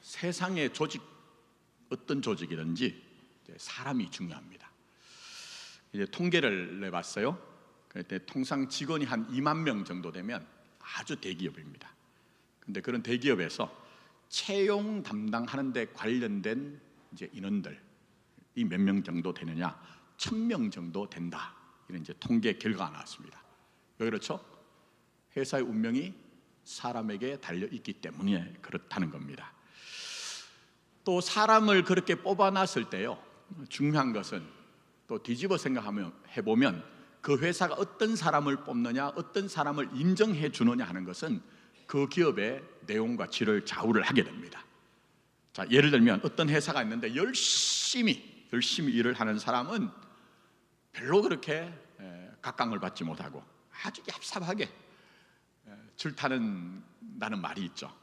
세상의 조직, 어떤 조직이든지 사람이 중요합니다. 이제 통계를 내봤어요. 그때 통상 직원이 한 2만 명 정도 되면 아주 대기업입니다. 근데 그런 대기업에서 채용 담당하는 데 관련된 이제 인원들이 몇 명 정도 되느냐? 1,000명 정도 된다. 이런 이제 통계 결과가 나왔습니다. 왜 그렇죠? 회사의 운명이 사람에게 달려 있기 때문에 그렇다는 겁니다. 또 사람을 그렇게 뽑아놨을 때요, 중요한 것은 또 뒤집어 해보면 그 회사가 어떤 사람을 뽑느냐, 어떤 사람을 인정해 주느냐 하는 것은 그 기업의 내용과 질을 좌우를 하게 됩니다. 자, 예를 들면 어떤 회사가 있는데 열심히 일을 하는 사람은 별로 그렇게 각광을 받지 못하고 아주 얍삽하게 줄타는다는 말이 있죠.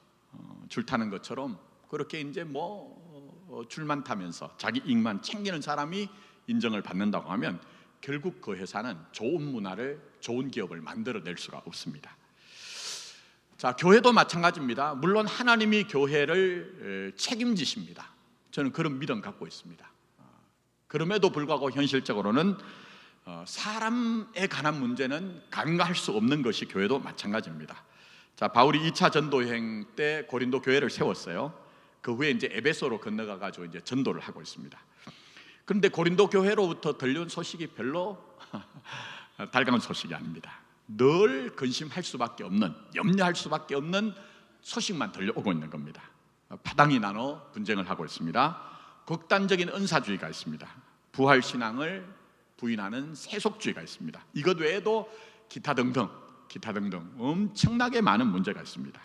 줄타는 것처럼 그렇게 이제 줄만 타면서 자기 이익만 챙기는 사람이 인정을 받는다고 하면 결국 그 회사는 좋은 문화를, 좋은 기업을 만들어낼 수가 없습니다. 자, 교회도 마찬가지입니다. 물론 하나님이 교회를 책임지십니다. 저는 그런 믿음 갖고 있습니다. 그럼에도 불구하고 현실적으로는 사람에 관한 문제는 간과할 수 없는 것이 교회도 마찬가지입니다. 자, 바울이 2차 전도 여행 때 고린도 교회를 세웠어요. 그 후에 이제 에베소로 건너가 가지고 이제 전도를 하고 있습니다. 그런데 고린도 교회로부터 들려온 소식이 별로 달가운 소식이 아닙니다. 늘 근심할 수밖에 없는, 염려할 수밖에 없는 소식만 들려오고 있는 겁니다. 파당이 나눠 분쟁을 하고 있습니다. 극단적인 은사주의가 있습니다. 부활신앙을 부인하는 세속주의가 있습니다. 이것 외에도 기타 등등 엄청나게 많은 문제가 있습니다.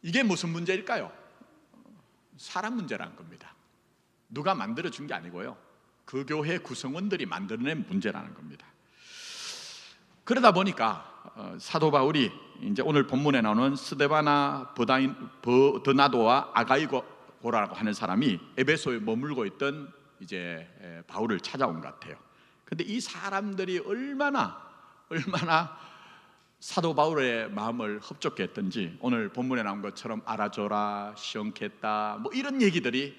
이게 무슨 문제일까요? 사람 문제라는 겁니다. 누가 만들어준 게 아니고요, 그 교회 구성원들이 만들어낸 문제라는 겁니다. 그러다 보니까 사도 바울이 이제 오늘 본문에 나오는 스데바나, 버드나도와 아가이고라고 하는 사람이 에베소에 머물고 있던 이제 바울을 찾아온 것 같아요. 근데 이 사람들이 얼마나 사도 바울의 마음을 흡족해 했던지 오늘 본문에 나온 것처럼 알아줘라, 시원케했다, 이런 얘기들이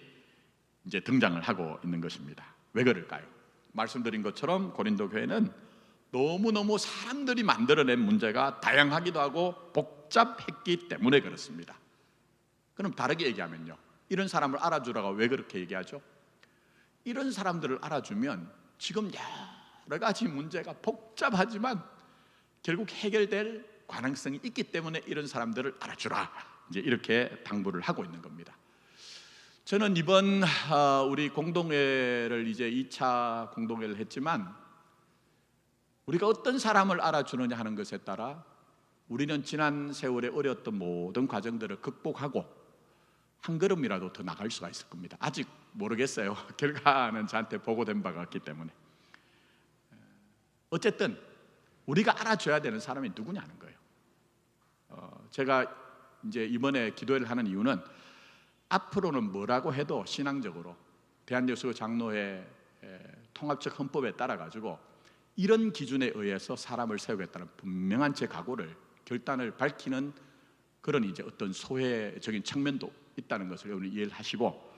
이제 등장을 하고 있는 것입니다. 왜 그럴까요? 말씀드린 것처럼 고린도 교회는 너무너무 사람들이 만들어낸 문제가 다양하기도 하고 복잡했기 때문에 그렇습니다. 그럼 다르게 얘기하면요, 이런 사람을 알아주라고 왜 그렇게 얘기하죠? 이런 사람들을 알아주면 지금 여러 가지 문제가 복잡하지만 결국 해결될 가능성이 있기 때문에 이런 사람들을 알아주라, 이제 이렇게 당부를 하고 있는 겁니다. 저는 이번 우리 공동회를 이제 2차 공동회를 했지만 우리가 어떤 사람을 알아주느냐 하는 것에 따라 우리는 지난 세월에 어려웠던 모든 과정들을 극복하고 한 걸음이라도 더 나갈 수가 있을 겁니다. 아직 모르겠어요. 결과는 저한테 보고된 바가 없기 때문에. 어쨌든 우리가 알아줘야 되는 사람이 누구냐는 거예요. 제가 이제 이번에 기도회를 하는 이유는 앞으로는 뭐라고 해도 신앙적으로 대한예수교 장로회 통합적 헌법에 따라 가지고 이런 기준에 의해서 사람을 세우겠다는 분명한 제 각오를, 결단을 밝히는 그런 이제 어떤 소회적인 측면도 있다는 것을 여러분이 이해를 하시고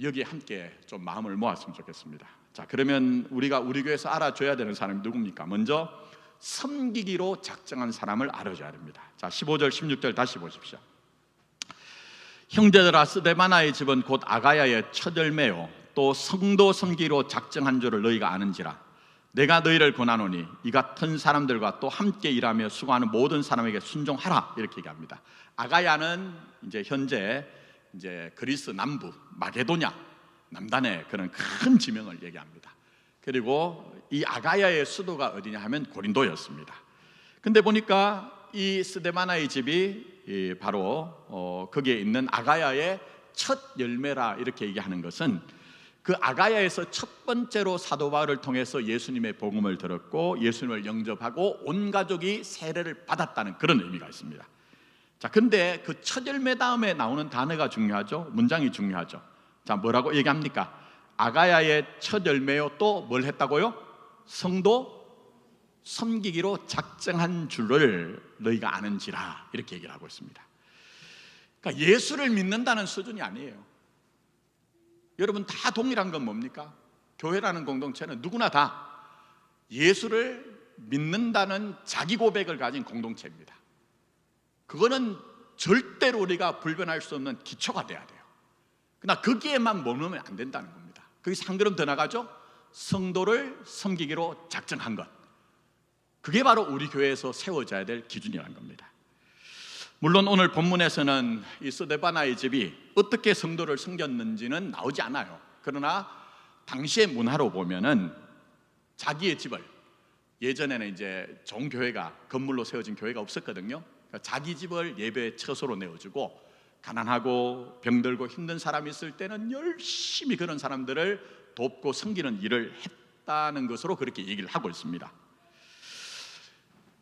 여기에 함께 좀 마음을 모았으면 좋겠습니다. 자, 그러면 우리가 우리 교회에서 알아줘야 되는 사람이 누굽니까? 먼저 섬기기로 작정한 사람을 알아줘야 됩니다. 자, 15절 16절 다시 보십시오. 형제들아, 스데바나의 집은 곧 아가야의 첫 열매요 또 성도 섬기기로 작정한 줄을 너희가 아는지라. 내가 너희를 권하노니 이 같은 사람들과 또 함께 일하며 수고하는 모든 사람에게 순종하라, 이렇게 얘기합니다. 아가야는 이제 현재 이제 그리스 남부 마게도냐 남단의 그런 큰 지명을 얘기합니다. 그리고 이 아가야의 수도가 어디냐 하면 고린도였습니다. 근데 보니까 이 스데바나의 집이 바로 거기에 있는 아가야의 첫 열매라, 이렇게 얘기하는 것은 그 아가야에서 첫 번째로 사도 바울을 통해서 예수님의 복음을 들었고 예수님을 영접하고 온 가족이 세례를 받았다는 그런 의미가 있습니다. 자, 근데 그 첫 열매 다음에 나오는 단어가 중요하죠. 문장이 중요하죠. 자, 뭐라고 얘기합니까? 아가야의 첫 열매요 또 뭘 했다고요? 성도 섬기기로 작정한 줄을 너희가 아는지라, 이렇게 얘기를 하고 있습니다. 그러니까 예수를 믿는다는 수준이 아니에요. 여러분 다 동일한 건 뭡니까? 교회라는 공동체는 누구나 다 예수를 믿는다는 자기 고백을 가진 공동체입니다. 그거는 절대로 우리가 불변할 수 없는 기초가 돼야 돼요. 그러나 거기에만 머무르면 안 된다는 겁니다. 거기서 한 걸음 더 나가죠. 성도를 섬기기로 작정한 것, 그게 바로 우리 교회에서 세워져야 될 기준이라는 겁니다. 물론 오늘 본문에서는 이 스데바나의 집이 어떻게 성도를 섬겼는지는 나오지 않아요. 그러나 당시의 문화로 보면은 자기의 집을, 예전에는 이제 좋은 교회가, 건물로 세워진 교회가 없었거든요. 그러니까 자기 집을 예배의 처소로 내어주고, 가난하고 병들고 힘든 사람이 있을 때는 열심히 그런 사람들을 돕고 섬기는 일을 했다는 것으로 그렇게 얘기를 하고 있습니다.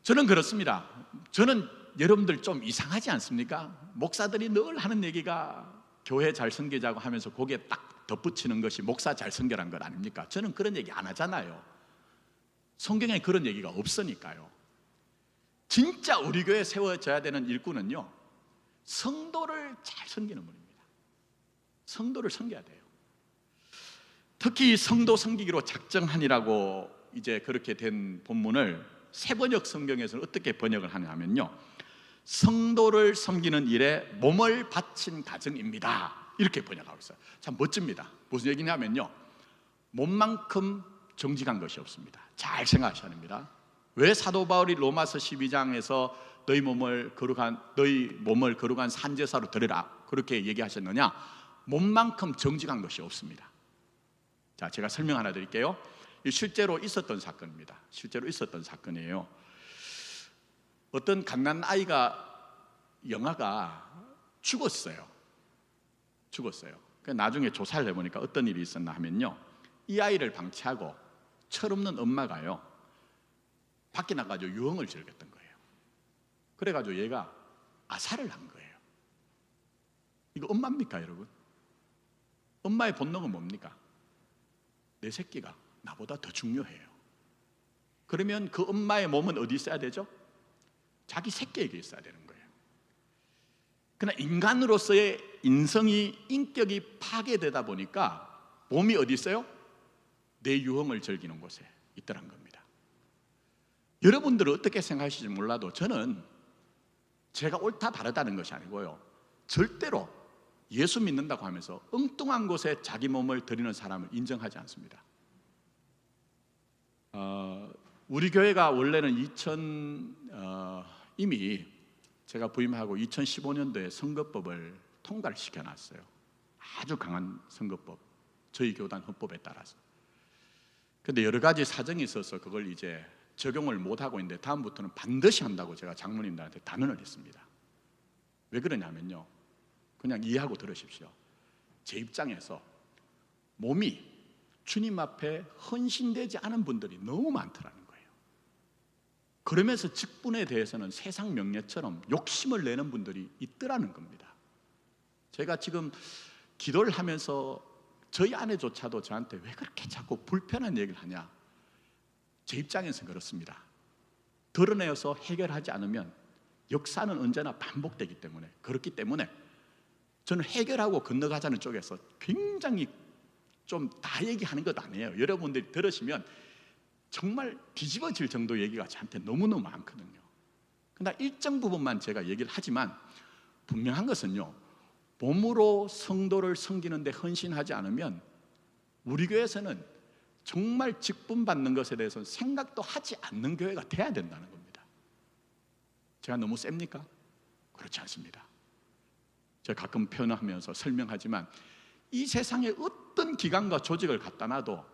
저는 그렇습니다. 저는 여러분들 좀 이상하지 않습니까? 목사들이 늘 하는 얘기가 교회 잘 섬기자고 하면서 거기에 딱 덧붙이는 것이 목사 잘 섬겨란 것 아닙니까? 저는 그런 얘기 안 하잖아요. 성경에 그런 얘기가 없으니까요. 진짜 우리 교회에 세워져야 되는 일꾼은요, 성도를 잘 섬기는 분입니다. 성도를 섬겨야 돼요. 특히 성도 섬기기로 작정하니라고 이제 그렇게 된 본문을 새번역 성경에서는 어떻게 번역을 하냐면요, 성도를 섬기는 일에 몸을 바친 가정입니다, 이렇게 번역하고 있어요. 참 멋집니다. 무슨 얘기냐면요, 몸만큼 정직한 것이 없습니다. 잘 생각하셔야 됩니다. 왜 사도 바울이 로마서 12장에서 너희 몸을 거룩한 산제사로 드려라 그렇게 얘기하셨느냐? 몸만큼 정직한 것이 없습니다. 자, 제가 설명 하나 드릴게요. 실제로 있었던 사건입니다. 실제로 있었던 사건이에요. 어떤 갓난 영아가 죽었어요. 나중에 조사를 해보니까 어떤 일이 있었나 하면요, 이 아이를 방치하고 철없는 엄마가요, 밖에 나가지고 유흥을 즐겼던 거예요. 그래가지고 얘가 아사를 한 거예요. 이거 엄마입니까, 여러분? 엄마의 본능은 뭡니까? 내 새끼가 나보다 더 중요해요. 그러면 그 엄마의 몸은 어디 있어야 되죠? 자기 새끼에게 있어야 되는 거예요. 그러나 인간으로서의 인격이 파괴되다 보니까 몸이 어디 있어요? 내 유흥을 즐기는 곳에 있더란 겁니다. 여러분들은 어떻게 생각하실지 몰라도 저는 제가 옳다 바르다는 것이 아니고요, 절대로 예수 믿는다고 하면서 엉뚱한 곳에 자기 몸을 드리는 사람을 인정하지 않습니다. 우리 교회가 원래는 이미 제가 부임하고 2015년도에 선거법을 통과를 시켜놨어요. 아주 강한 선거법, 저희 교단 헌법에 따라서. 그런데 여러 가지 사정이 있어서 그걸 이제 적용을 못하고 있는데, 다음부터는 반드시 한다고 제가 장로님들한테 단언을 했습니다. 왜 그러냐면요, 그냥 이해하고 들으십시오. 제 입장에서 몸이 주님 앞에 헌신되지 않은 분들이 너무 많더라는 거예요. 그러면서 직분에 대해서는 세상 명예처럼 욕심을 내는 분들이 있더라는 겁니다. 제가 지금 기도를 하면서 저희 아내조차도 저한테 왜 그렇게 자꾸 불편한 얘기를 하냐, 제 입장에서는 그렇습니다. 드러내어서 해결하지 않으면 역사는 언제나 반복되기 때문에, 그렇기 때문에 저는 해결하고 건너가자는 쪽에서 굉장히 좀 다 얘기하는 것 아니에요. 여러분들이 들으시면 정말 뒤집어질 정도 얘기가 저한테 너무너무 많거든요. 그러나 일정 부분만 제가 얘기를 하지만, 분명한 것은요, 몸으로 성도를 섬기는 데 헌신하지 않으면 우리 교회에서는 정말 직분 받는 것에 대해서는 생각도 하지 않는 교회가 돼야 된다는 겁니다. 제가 너무 셉니까? 그렇지 않습니다. 제가 가끔 표현하면서 설명하지만, 이 세상에 어떤 기관과 조직을 갖다 놔도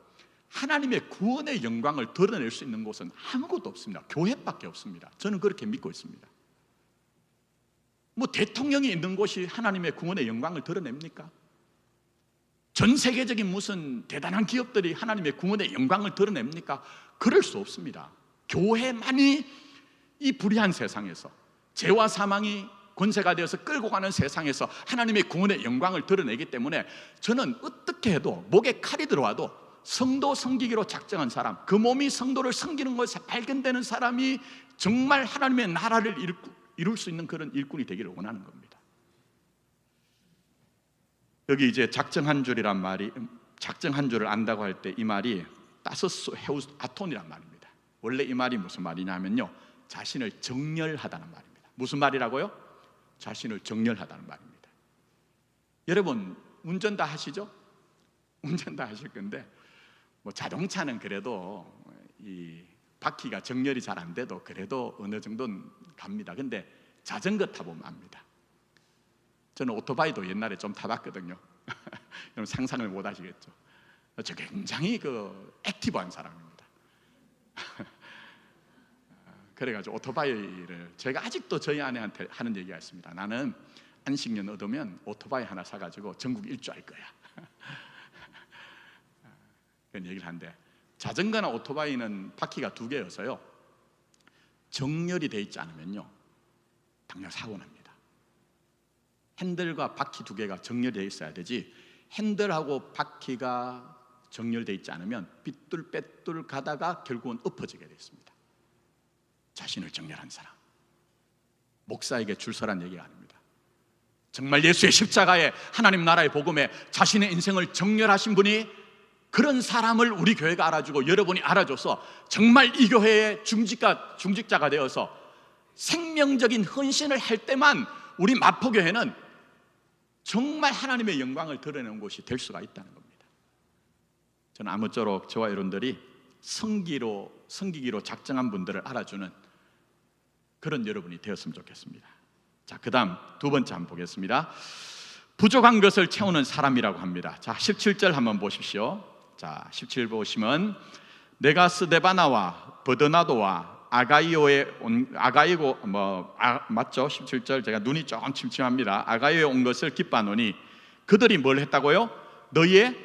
하나님의 구원의 영광을 드러낼 수 있는 곳은 아무것도 없습니다. 교회밖에 없습니다. 저는 그렇게 믿고 있습니다. 뭐 대통령이 있는 곳이 하나님의 구원의 영광을 드러냅니까? 전 세계적인 무슨 대단한 기업들이 하나님의 구원의 영광을 드러냅니까? 그럴 수 없습니다. 교회만이 이 불의한 세상에서, 죄와 사망이 권세가 되어서 끌고 가는 세상에서 하나님의 구원의 영광을 드러내기 때문에, 저는 어떻게 해도 목에 칼이 들어와도 성도 섬기기로 작정한 사람, 그 몸이 성도를 섬기는 것에 발견되는 사람이 정말 하나님의 나라를 이룰 수 있는 그런 일꾼이 되기를 원하는 겁니다. 여기 이제 작정한 줄이란 말이, 작정한 줄을 안다고 할 때 이 말이 따스스 헤우스 아톤이란 말입니다. 원래 이 말이 무슨 말이냐면요, 자신을 정렬하다는 말입니다. 무슨 말이라고요? 자신을 정렬하다는 말입니다. 여러분 운전 다 하시죠? 운전 다 하실 건데 뭐 자동차는 그래도 이 바퀴가 정렬이 잘 안 돼도 그래도 어느 정도는 갑니다. 근데 자전거 타보면 압니다. 저는 오토바이도 옛날에 좀 타봤거든요. 여러분 상상을 못 하시겠죠? 저 굉장히 액티브한 사람입니다. 그래가지고 오토바이를, 제가 아직도 저희 아내한테 하는 얘기가 있습니다. 나는 안식년 얻으면 오토바이 하나 사가지고 전국 일주할 거야. 그런 얘기를 하는데, 자전거나 오토바이는 바퀴가 2개여서요 정렬이 돼 있지 않으면요 당장 사고 납니다. 핸들과 바퀴 2개가 정렬되어 있어야 되지, 핸들하고 바퀴가 정렬되어 있지 않으면 삐뚤빼뚤 가다가 결국은 엎어지게 되어 있습니다. 자신을 정렬한 사람, 목사에게 줄서란 얘기가 아닙니다. 정말 예수의 십자가에, 하나님 나라의 복음에 자신의 인생을 정렬하신 분이, 그런 사람을 우리 교회가 알아주고 여러분이 알아줘서 정말 이 교회의 중직자가 되어서 생명적인 헌신을 할 때만 우리 마포교회는 정말 하나님의 영광을 드러내는 곳이 될 수가 있다는 겁니다. 저는 아무쪼록 저와 여러분들이 섬기기로 작정한 분들을 알아주는 그런 여러분이 되었으면 좋겠습니다. 자, 그 다음 2번째 한번 보겠습니다. 부족한 것을 채우는 사람이라고 합니다. 자, 17절 한번 보십시오. 자, 17 보시면, 내가 스데바나와 버드나도와 맞죠? 17절 제가 눈이 조금 침침합니다. 아가이오에 온 것을 기뻐하노니 그들이 뭘 했다고요? 너희의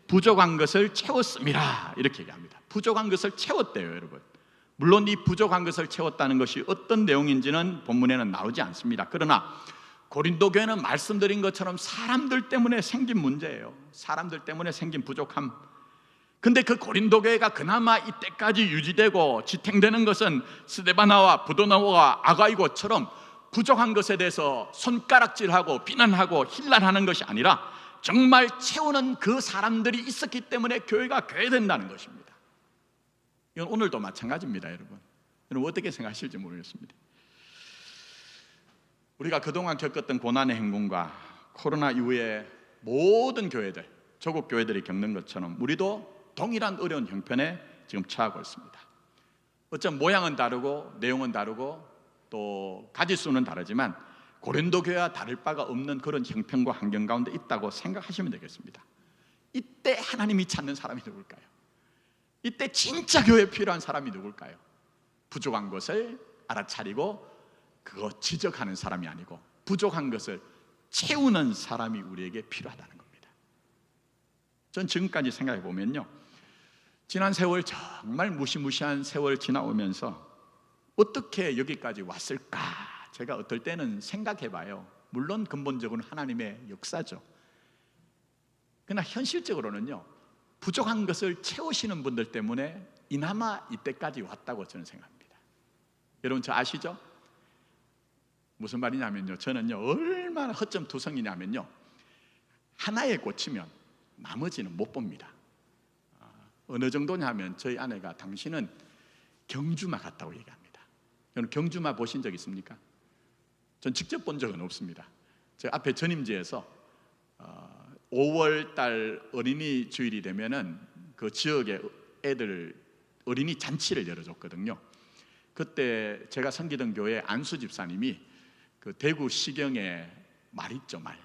부족한 것을 채웠음이라, 이렇게 얘기합니다. 부족한 것을 채웠대요, 여러분. 물론 이 부족한 것을 채웠다는 것이 어떤 내용인지는 본문에는 나오지 않습니다. 그러나 고린도 교회는 말씀드린 것처럼 사람들 때문에 생긴 문제예요. 사람들 때문에 생긴 부족함. 근데 그 고린도 교회가 그나마 이때까지 유지되고 지탱되는 것은 스데바나와 부도나와 아가이고처럼 부족한 것에 대해서 손가락질하고 비난하고 힐난하는 것이 아니라 정말 채우는 그 사람들이 있었기 때문에 교회가 교회된다는 것입니다. 이건 오늘도 마찬가지입니다, 여러분. 여러분 어떻게 생각하실지 모르겠습니다. 우리가 그동안 겪었던 고난의 행군과 코로나 이후에 모든 교회들, 조국 교회들이 겪는 것처럼 우리도 동일한 어려운 형편에 지금 처하고 있습니다. 어쩜 모양은 다르고 내용은 다르고 또 가지수는 다르지만 고린도 교회와 다를 바가 없는 그런 형편과 환경 가운데 있다고 생각하시면 되겠습니다. 이때 하나님이 찾는 사람이 누굴까요? 이때 진짜 교회에 필요한 사람이 누굴까요? 부족한 것을 알아차리고 그거 지적하는 사람이 아니고 부족한 것을 채우는 사람이 우리에게 필요하다는 겁니다. 전 지금까지 생각해 보면요, 지난 세월, 정말 무시무시한 세월 지나오면서 어떻게 여기까지 왔을까, 제가 어떨 때는 생각해 봐요. 물론 근본적으로는 하나님의 역사죠. 그러나 현실적으로는요, 부족한 것을 채우시는 분들 때문에 이나마 이때까지 왔다고 저는 생각합니다. 여러분 저 아시죠? 무슨 말이냐면요, 저는요 얼마나 허점투성이냐면요, 하나에 꽂히면 나머지는 못 봅니다. 어느 정도냐면 저희 아내가 당신은 경주마 같다고 얘기합니다. 여러분 경주마 보신 적 있습니까? 전 직접 본 적은 없습니다. 제가 앞에 전임지에서 5월 달 어린이 주일이 되면은 그 지역에 애들 어린이 잔치를 열어줬거든요. 그때 제가 섬기던 교회 안수 집사님이 그 대구 시경에 말 있죠, 말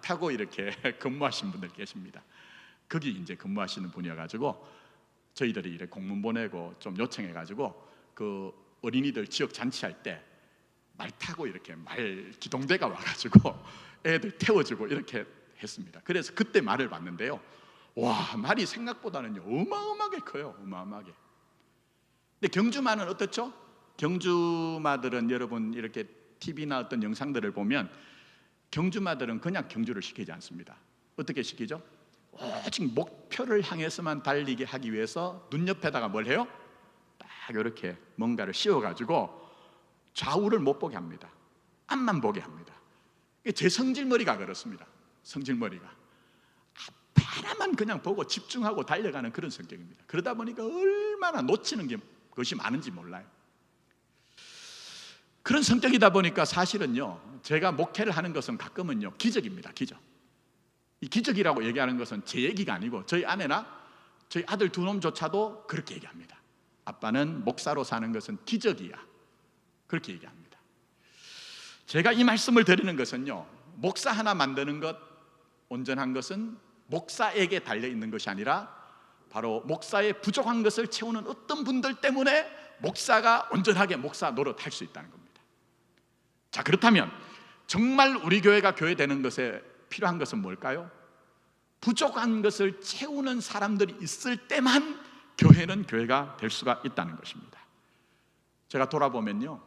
타고 이렇게 근무하신 분들 계십니다. 거기 이제 근무하시는 분이어가지고 저희들이 이렇게 공문 보내고 좀 요청해가지고 그 어린이들 지역 잔치할 때 말 타고 이렇게 말 기동대가 와가지고 애들 태워주고 이렇게 했습니다. 그래서 그때 말을 봤는데요, 와, 말이 생각보다는요 어마어마하게 커요, 어마어마하게. 근데 경주마는 어떻죠? 경주마들은 여러분 이렇게 TV나 어떤 영상들을 보면 경주마들은 그냥 경주를 시키지 않습니다. 어떻게 시키죠? 오직 목표를 향해서만 달리게 하기 위해서 눈 옆에다가 뭘 해요? 딱 이렇게 뭔가를 씌워가지고 좌우를 못 보게 합니다. 앞만 보게 합니다. 제 성질머리가 그렇습니다. 성질머리가 하나만 그냥 보고 집중하고 달려가는 그런 성격입니다. 그러다 보니까 얼마나 놓치는 것이 많은지 몰라요. 그런 성격이다 보니까 사실은요, 제가 목회를 하는 것은 가끔은요 기적입니다. 기적. 이 기적이라고 얘기하는 것은 제 얘기가 아니고 저희 아내나 저희 아들 두 놈조차도 그렇게 얘기합니다. 아빠는 목사로 사는 것은 기적이야, 그렇게 얘기합니다. 제가 이 말씀을 드리는 것은요, 목사 하나 만드는 것, 온전한 것은 목사에게 달려있는 것이 아니라 바로 목사의 부족한 것을 채우는 어떤 분들 때문에 목사가 온전하게 목사 노릇할 수 있다는 겁니다. 자, 그렇다면 정말 우리 교회가 교회 되는 것에 필요한 것은 뭘까요? 부족한 것을 채우는 사람들이 있을 때만 교회는 교회가 될 수가 있다는 것입니다. 제가 돌아보면요,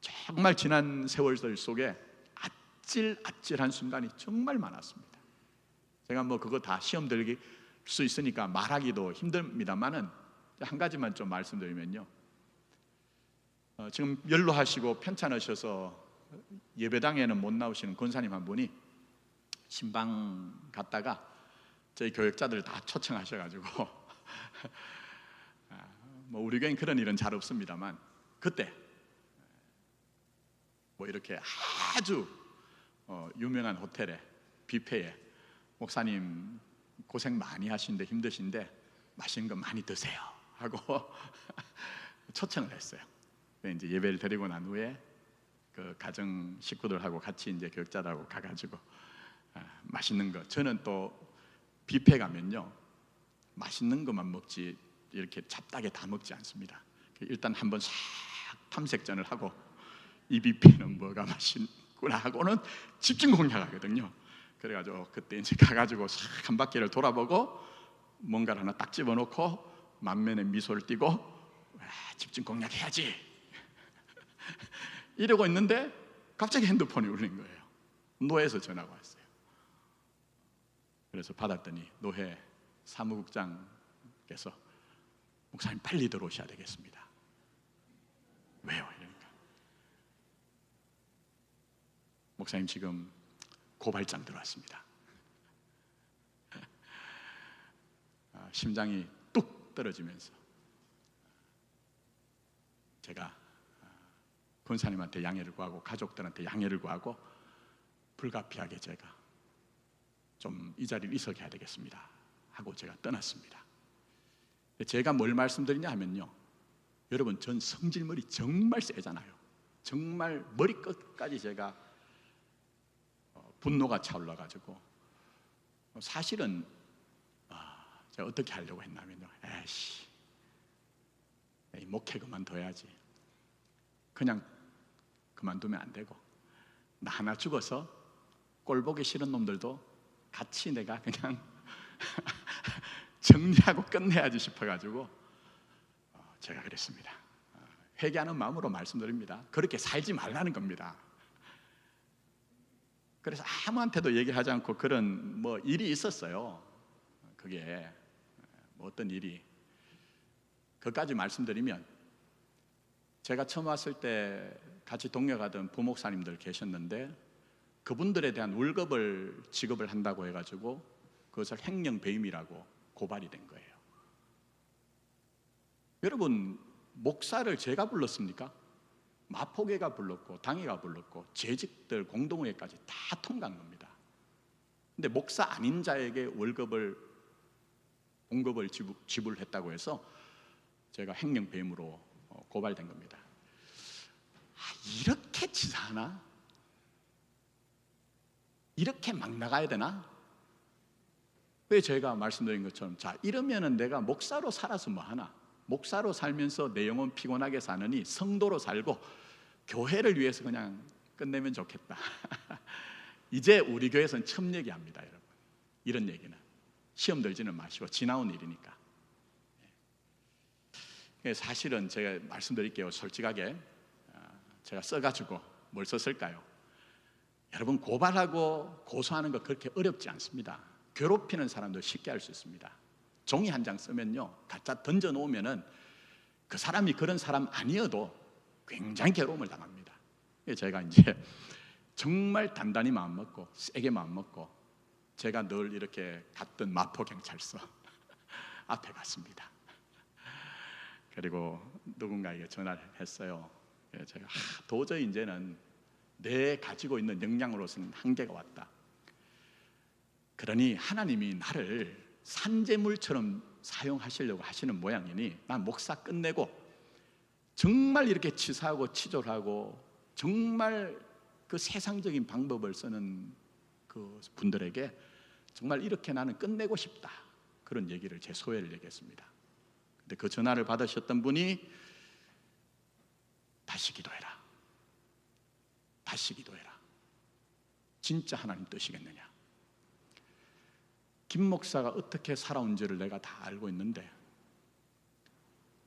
정말 지난 세월들 속에 아찔아찔한 순간이 정말 많았습니다. 제가 뭐 그거 다 시험 들릴 수 있으니까 말하기도 힘듭니다만은 한 가지만 좀 말씀드리면요, 지금 연로하시고 편찮으셔서 예배당에는 못 나오시는 권사님 한 분이 신방 갔다가 저희 교역자들 다 초청하셔가지고 뭐 우리 교회는 그런 일은 잘 없습니다만 그때 뭐 이렇게 아주 유명한 호텔에 뷔페에 목사님 고생 많이 하시는데 힘드신데 맛있는 거 많이 드세요 하고 초청을 했어요. 이제 예배를 드리고 난 후에 그 가정 식구들하고 같이 이제 교역자들하고 가가지고 맛있는 거, 저는 또 뷔페 가면요 맛있는 것만 먹지 이렇게 잡다하게 다 먹지 않습니다. 일단 한번 싹 탐색전을 하고 이 뷔페는 뭐가 맛있구나 하고는 집중 공략하거든요. 그래가지고 그때 이제 가가지고 싹 한 바퀴를 돌아보고 뭔가를 하나 딱 집어넣고 만면에 미소를 띠고 집중 공략해야지 이러고 있는데 갑자기 핸드폰이 울린 거예요. 노회에서 전화가 왔어요. 그래서 받았더니 노회 사무국장께서 목사님 빨리 들어오셔야 되겠습니다. 왜요? 이러니까 목사님 지금 고발장 들어왔습니다. 심장이 뚝 떨어지면서 제가 권사님한테 양해를 구하고 가족들한테 양해를 구하고 불가피하게 제가 좀 이 자리를 이석해야 해야 되겠습니다 하고 제가 떠났습니다. 제가 뭘 말씀드리냐 하면요, 여러분 전 성질머리 정말 세잖아요. 정말 머리끝까지 제가 분노가 차올라가지고 사실은 제가 어떻게 하려고 했냐면요, 에이씨 목회 그만둬야지, 그냥 그만두면 안 되고 나 하나 죽어서 꼴보기 싫은 놈들도 같이 내가 그냥 정리하고 끝내야지 싶어가지고 제가 그랬습니다. 회개하는 마음으로 말씀드립니다. 그렇게 살지 말라는 겁니다. 그래서 아무한테도 얘기하지 않고 그런 뭐 일이 있었어요. 그게 뭐 어떤 일이, 그것까지 말씀드리면 제가 처음 왔을 때 같이 동역하던 부목사님들 계셨는데 그분들에 대한 월급을 지급을 한다고 해가지고 그것을 횡령배임이라고 고발이 된 거예요. 여러분 목사를 제가 불렀습니까? 마포계가 불렀고 당회가 불렀고 재직들 공동회까지 다 통과한 겁니다. 근데 목사 아닌 자에게 봉급을 지불했다고 해서 제가 횡령배임으로 고발된 겁니다. 이렇게 치사하나? 이렇게 막 나가야 되나? 왜 제가 말씀드린 것처럼 자 이러면은 내가 목사로 살아서 뭐 하나? 목사로 살면서 내 영혼 피곤하게 사느니 성도로 살고 교회를 위해서 그냥 끝내면 좋겠다. 이제 우리 교회에서는 처음 얘기합니다, 여러분. 이런 얘기는 시험 들지는 마시고 지나온 일이니까. 사실은 제가 말씀드릴게요, 솔직하게. 제가 써가지고 뭘 썼을까요? 여러분 고발하고 고소하는 거 그렇게 어렵지 않습니다. 괴롭히는 사람도 쉽게 할 수 있습니다. 종이 한 장 쓰면요 갖다 던져 놓으면은 그 사람이 그런 사람 아니어도 굉장히 괴로움을 당합니다. 제가 이제 정말 단단히 마음먹고 세게 마음먹고 제가 늘 이렇게 갔던 마포경찰서 앞에 갔습니다. 그리고 누군가에게 전화를 했어요. 제가 도저히 이제는 내 가지고 있는 역량으로서는 한계가 왔다. 그러니 하나님이 나를 산재물처럼 사용하시려고 하시는 모양이니 난 목사 끝내고 정말 이렇게 치사하고 치졸하고 정말 그 세상적인 방법을 쓰는 그 분들에게 정말 이렇게 나는 끝내고 싶다, 그런 얘기를, 제 소회를 얘기했습니다. 근데 그 전화를 받으셨던 분이 다시 기도해라, 다시 기도해라. 진짜 하나님 뜻이겠느냐? 김 목사가 어떻게 살아온지를 내가 다 알고 있는데,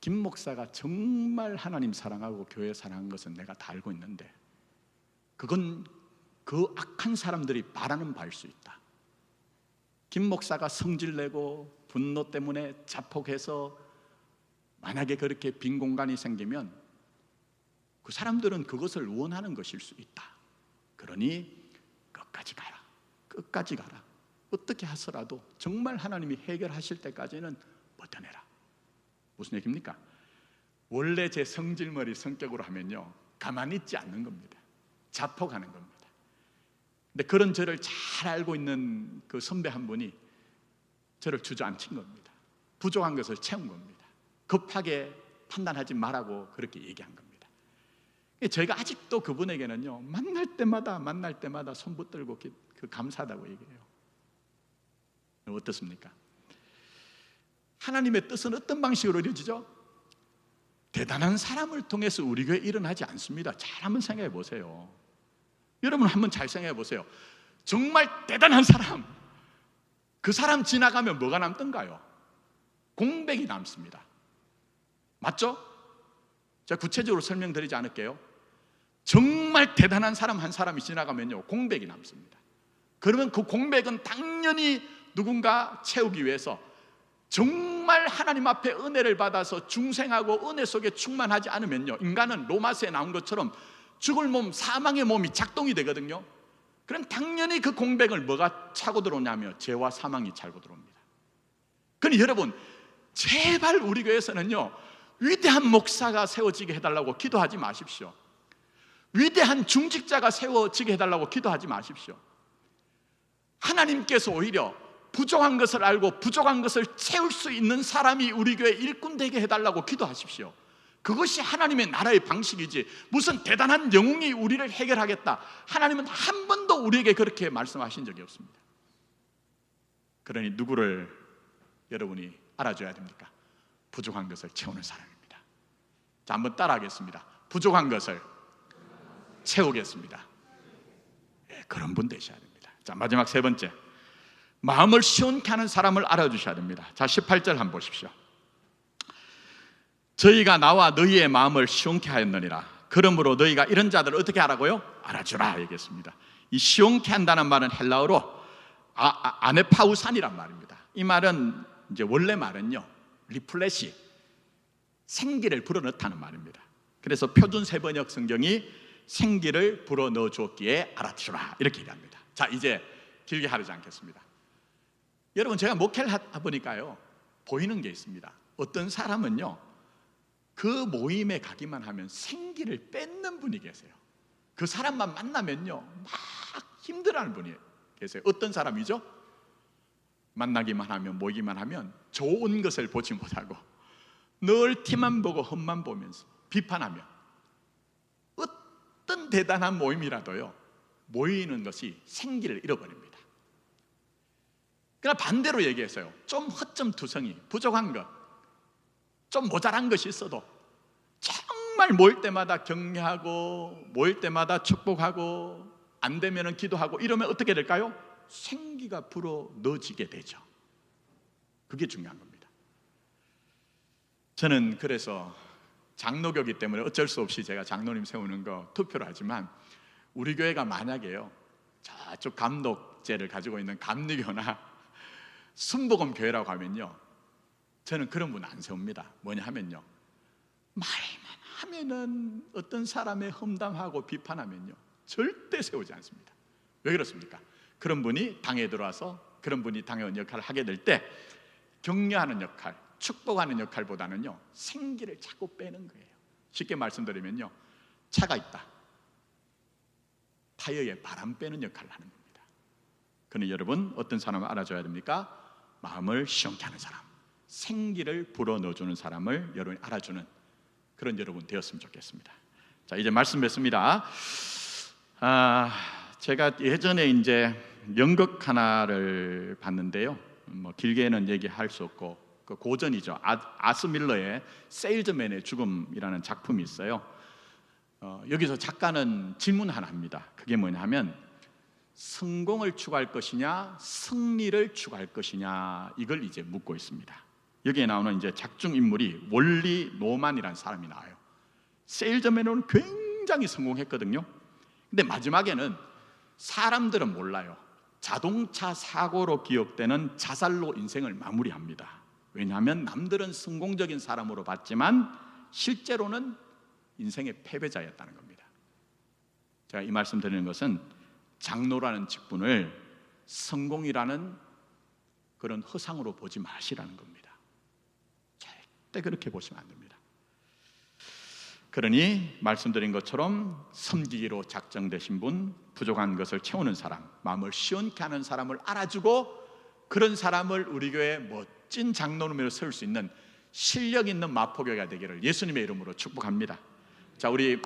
김 목사가 정말 하나님 사랑하고 교회 사랑한 것은 내가 다 알고 있는데, 그건 그 악한 사람들이 바라는 바일 수 있다. 김 목사가 성질내고 분노 때문에 자폭해서 만약에 그렇게 빈 공간이 생기면 그 사람들은 그것을 원하는 것일 수 있다. 그러니 끝까지 가라, 끝까지 가라. 어떻게 하서라도 정말 하나님이 해결하실 때까지는 버텨내라. 무슨 얘기입니까? 원래 제 성질머리 성격으로 하면요, 가만히 있지 않는 겁니다. 자폭하는 겁니다. 근데 그런 저를 잘 알고 있는 그 선배 한 분이 저를 주저앉힌 겁니다. 부족한 것을 채운 겁니다. 급하게 판단하지 말라고 그렇게 얘기한 겁니다. 저희가 아직도 그분에게는요, 만날 때마다 손 붙들고 감사하다고 얘기해요. 어떻습니까? 하나님의 뜻은 어떤 방식으로 이루어지죠? 대단한 사람을 통해서 우리 교회에 일어나지 않습니다. 잘 한번 생각해 보세요. 여러분 한번 잘 생각해 보세요. 정말 대단한 사람, 그 사람 지나가면 뭐가 남던가요? 공백이 남습니다. 맞죠? 제가 구체적으로 설명드리지 않을게요. 정말 대단한 사람 한 사람이 지나가면요, 공백이 남습니다. 그러면 그 공백은 당연히 누군가 채우기 위해서 정말 하나님 앞에 은혜를 받아서 중생하고 은혜 속에 충만하지 않으면요, 인간은 로마서에 나온 것처럼 죽을 몸, 사망의 몸이 작동이 되거든요. 그럼 당연히 그 공백을 뭐가 차고 들어오냐면 죄와 사망이 차고 들어옵니다. 그러니 여러분, 제발 우리 교회에서는요, 위대한 목사가 세워지게 해달라고 기도하지 마십시오. 위대한 중직자가 세워지게 해달라고 기도하지 마십시오. 하나님께서 오히려 부족한 것을 알고 부족한 것을 채울 수 있는 사람이 우리 교회 일꾼 되게 해달라고 기도하십시오. 그것이 하나님의 나라의 방식이지, 무슨 대단한 영웅이 우리를 해결하겠다, 하나님은 한 번도 우리에게 그렇게 말씀하신 적이 없습니다. 그러니 누구를 여러분이 알아줘야 됩니까? 부족한 것을 채우는 사람입니다. 자, 한번 따라하겠습니다. 부족한 것을 채우겠습니다. 네, 그런 분 되셔야 됩니다. 자, 마지막 세 번째, 마음을 시원케 하는 사람을 알아주셔야 됩니다. 자, 18절 한번 보십시오. 저희가 나와 너희의 마음을 시원케 하였느니라. 그러므로 너희가 이런 자들을 어떻게 하라고요? 알아주라 얘기했습니다. 이 시원케 한다는 말은 헬라어로 아네파우산이란 말입니다. 이 말은 이제 원래 말은요, 리플래시, 생기를 불어넣다는 말입니다. 그래서 표준 세번역 성경이 생기를 불어넣어 주었기에 알아주라 이렇게 얘기합니다. 자, 이제 길게 하지 않겠습니다. 여러분, 제가 목회를 하다 보니까요, 보이는 게 있습니다. 어떤 사람은요, 그 모임에 가기만 하면 생기를 뺏는 분이 계세요. 그 사람만 만나면요, 막 힘들어하는 분이 계세요. 어떤 사람이죠? 만나기만 하면, 모이기만 하면 좋은 것을 보지 못하고 늘 티만 보고 흠만 보면서 비판하며, 어떤 대단한 모임이라도요, 모이는 것이 생기를 잃어버립니다. 그러나 반대로 얘기했어요. 좀 허점투성이, 부족한 것, 좀 모자란 것이 있어도 정말 모일 때마다 격려하고, 모일 때마다 축복하고, 안 되면 기도하고, 이러면 어떻게 될까요? 생기가 불어 넣어지게 되죠. 그게 중요한 겁니다. 저는 그래서 장로교기 때문에 어쩔 수 없이 제가 장로님 세우는 거 투표를 하지만, 우리 교회가 만약에요, 저쪽 감독제를 가지고 있는 감리교나 순복음 교회라고 하면요, 저는 그런 분 안 세웁니다. 뭐냐 하면요, 말만 하면은 어떤 사람의 험담하고 비판하면요, 절대 세우지 않습니다. 왜 그렇습니까? 그런 분이 당에 들어와서 그런 분이 당회원 역할을 하게 될 때 격려하는 역할, 축복하는 역할보다는요 생기를 자꾸 빼는 거예요. 쉽게 말씀드리면요, 차가 있다, 타이어에 바람 빼는 역할을 하는 겁니다. 그러니 여러분, 어떤 사람을 알아줘야 됩니까? 마음을 시원케 하는 사람, 생기를 불어넣어주는 사람을 여러분이 알아주는 그런 여러분 되었으면 좋겠습니다. 자, 이제 말씀 뵙습니다. 제가 예전에 이제 연극 하나를 봤는데요, 뭐 길게는 얘기할 수 없고 그 고전이죠. 아스 밀러의 세일즈맨의 죽음이라는 작품이 있어요. 여기서 작가는 질문 하나 합니다. 그게 뭐냐 하면, 성공을 추구할 것이냐 승리를 추구할 것이냐, 이걸 이제 묻고 있습니다. 여기에 나오는 이제 작중 인물이 월리 노만이라는 사람이 나와요. 세일즈맨은 굉장히 성공했거든요. 근데 마지막에는 사람들은 몰라요. 자동차 사고로 기억되는 자살로 인생을 마무리합니다. 왜냐하면 남들은 성공적인 사람으로 봤지만 실제로는 인생의 패배자였다는 겁니다. 제가 이 말씀 드리는 것은 장로라는 직분을 성공이라는 그런 허상으로 보지 마시라는 겁니다. 절대 그렇게 보시면 안 됩니다. 그러니 말씀드린 것처럼 섬기기로 작정되신 분, 부족한 것을 채우는 사람, 마음을 시원케 하는 사람을 알아주고 그런 사람을 우리 교회에 멋진 장로님으로 세울 수 있는 실력 있는 마포교회가 되기를 예수님의 이름으로 축복합니다. 자, 우리